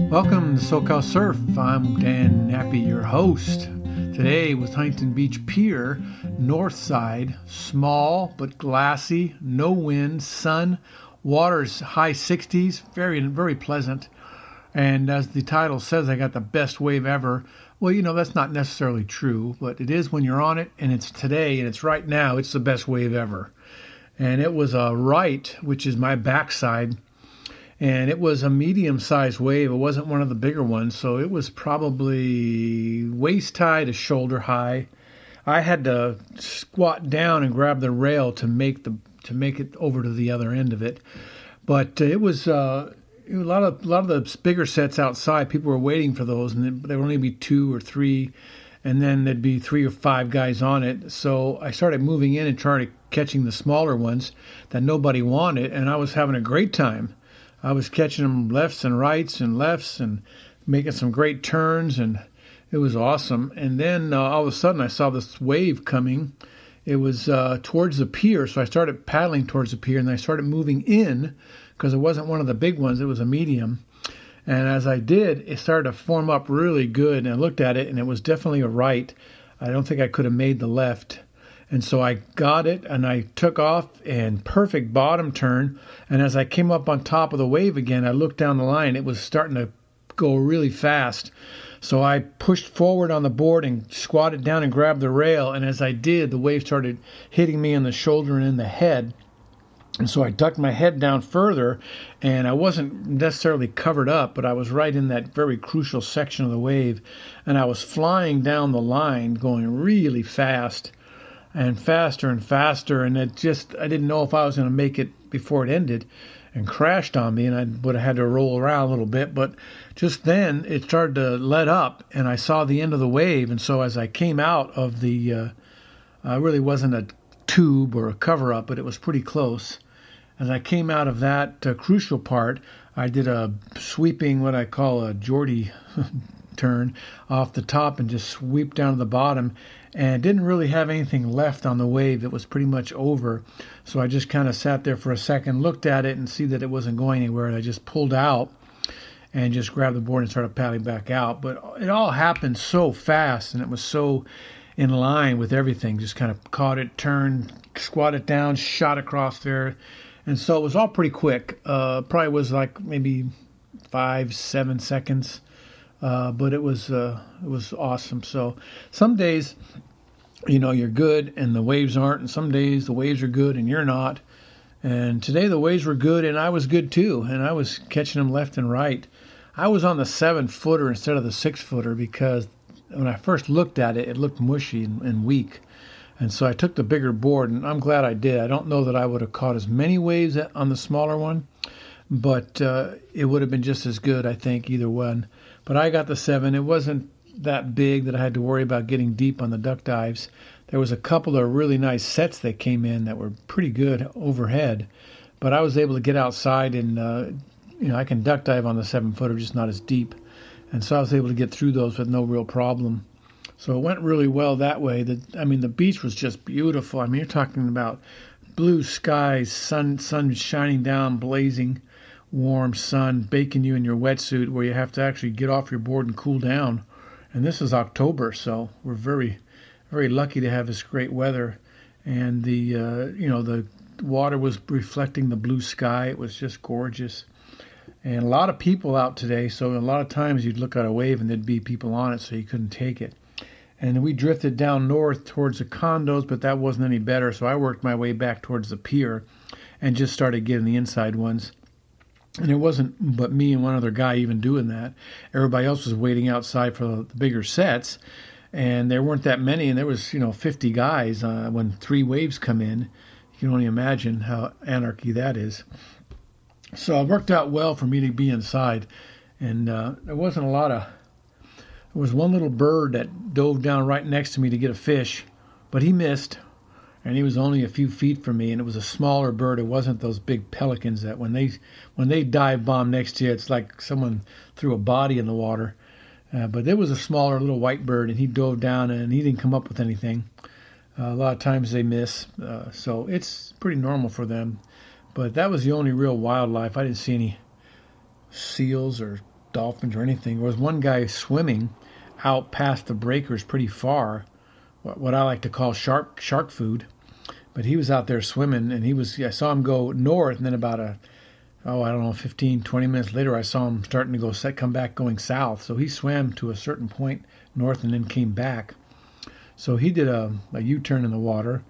Welcome to SoCal Surf. I'm Dan Nappy, your host. Today with Huntington Beach Pier, north side, small but glassy, no wind, sun, water's high 60s, very, very pleasant. And as the title says, I got the best wave ever. Well, that's not necessarily true, but it is when you're on it, and it's today, and it's right now, it's the best wave ever. And it was a right, which is my backside. And it was a medium-sized wave. It wasn't one of the bigger ones, so it was probably waist-high to shoulder-high. I had to squat down and grab the rail to make it over to the other end of it. But it was a lot of the bigger sets outside. People were waiting for those, and there would only be 2 or 3, and then there'd be 3 or 5 guys on it. So I started moving in and trying to catching the smaller ones that nobody wanted, and I was having a great time. I was catching them lefts and rights and lefts and making some great turns, and it was awesome. And then all of a sudden I saw this wave coming. It was towards the pier, so I started paddling towards the pier, and I started moving in because it wasn't one of the big ones. It was a medium. And as I did, it started to form up really good, and I looked at it, and it was definitely a right. I don't think I could have made the left. And so I got it, and I took off and perfect bottom turn. And as I came up on top of the wave again, I looked down the line. It was starting to go really fast. So I pushed forward on the board and squatted down and grabbed the rail. And as I did, the wave started hitting me in the shoulder and in the head. And so I ducked my head down further, and I wasn't necessarily covered up, but I was right in that very crucial section of the wave. And I was flying down the line, going really fast. And faster, and I didn't know if I was going to make it before it ended, and crashed on me, and I would have had to roll around a little bit. But just then it started to let up, and I saw the end of the wave. And so as I came out of the really wasn't a tube or a cover up, but it was pretty close. As I came out of that crucial part, I did a sweeping, what I call a Geordie turn off the top, and just sweep down to the bottom, and didn't really have anything left on the wave. It was pretty much over. So I just kind of sat there for a second, looked at it, and see that it wasn't going anywhere, and I just pulled out and just grabbed the board and started paddling back out. But it all happened so fast, and it was so in line with everything. Just kind of caught it, turned, squatted down, shot across there, and so it was all pretty quick. Probably was like maybe 5-7 seconds. But it was awesome. So some days, you're good and the waves aren't, and some days the waves are good and you're not. And today the waves were good and I was good too, and I was catching them left and right. I was on the 7-footer instead of the 6-footer because when I first looked at it, it looked mushy and weak. And so I took the bigger board, and I'm glad I did. I don't know that I would have caught as many waves on the smaller one, but it would have been just as good, I think, either one. But I got the 7. It wasn't that big that I had to worry about getting deep on the duck dives. There was a couple of really nice sets that came in that were pretty good overhead. But I was able to get outside, and I can duck dive on the 7-footer, just not as deep. And so I was able to get through those with no real problem. So it went really well that way. The beach was just beautiful. You're talking about blue skies, sun shining down, blazing, warm sun baking you in your wetsuit, where you have to actually get off your board and cool down. And this is October, so we're very, very lucky to have this great weather. And the water was reflecting the blue sky. It was just gorgeous. And a lot of people out today, so a lot of times you'd look at a wave and there'd be people on it, so you couldn't take it. And we drifted down north towards the condos, but that wasn't any better, so I worked my way back towards the pier and just started getting the inside ones. And it wasn't but me and one other guy even doing that. Everybody else was waiting outside for the bigger sets, and there weren't that many, and there was 50 guys when 3 waves come in. You can only imagine how anarchy that is. So it worked out well for me to be inside, and there wasn't a lot of. There was one little bird that dove down right next to me to get a fish, but he missed. And he was only a few feet from me, and it was a smaller bird. It wasn't those big pelicans that when they dive bomb next to you, it's like someone threw a body in the water. But there was a smaller little white bird, and he dove down, and he didn't come up with anything. A lot of times they miss, so it's pretty normal for them. But that was the only real wildlife. I didn't see any seals or dolphins or anything. There was one guy swimming out past the breakers pretty far, what I like to call shark food. But he was out there swimming, and I saw him go north, and then about I don't know, 15, 20 minutes later, I saw him starting to come back going south. So he swam to a certain point north and then came back. So he did a U-turn in the water.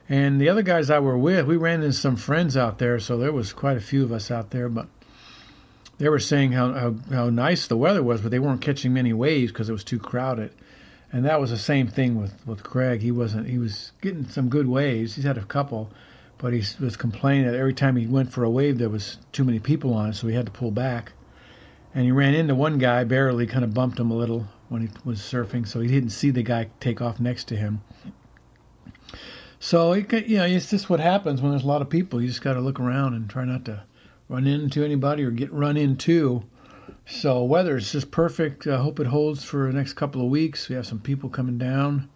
And the other guys I were with, we ran into some friends out there, so there was quite a few of us out there, but they were saying how nice the weather was, but they weren't catching many waves because it was too crowded. And that was the same thing with Craig. He was getting some good waves. He's had a couple, but he was complaining that every time he went for a wave, there was too many people on it, so he had to pull back. And he ran into one guy, barely, kind of bumped him a little when he was surfing, so he didn't see the guy take off next to him. So, it's just what happens when there's a lot of people. You just got to look around and try not to run into anybody or get run into. So weather is just perfect. I hope it holds for the next couple of weeks. We have some people coming down,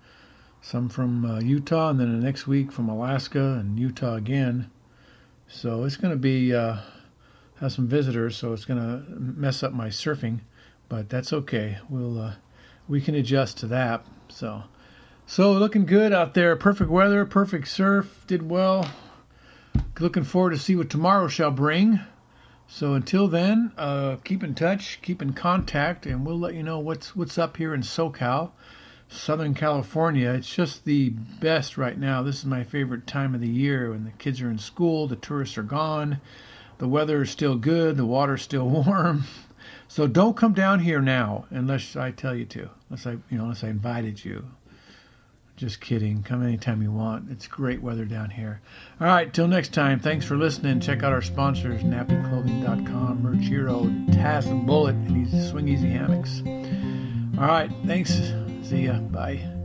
some from Utah, and then the next week from Alaska and Utah again. So it's going to be have some visitors, so it's going to mess up my surfing, but that's okay. We can adjust to that. So looking good out there. Perfect weather, perfect surf. Did well. Looking forward to see what tomorrow shall bring. So until then, keep in touch, keep in contact, and we'll let you know what's up here in SoCal, Southern California. It's just the best right now. This is my favorite time of the year when the kids are in school, the tourists are gone, the weather is still good, the water's still warm. So don't come down here now unless I tell you to, unless I invited you. Just kidding. Come anytime you want. It's great weather down here. All right, till next time. Thanks for listening. Check out our sponsors, nappyclothing.com, Merch Hero, Taz Bullet, and these Swing Easy hammocks. All right, thanks. See ya. Bye.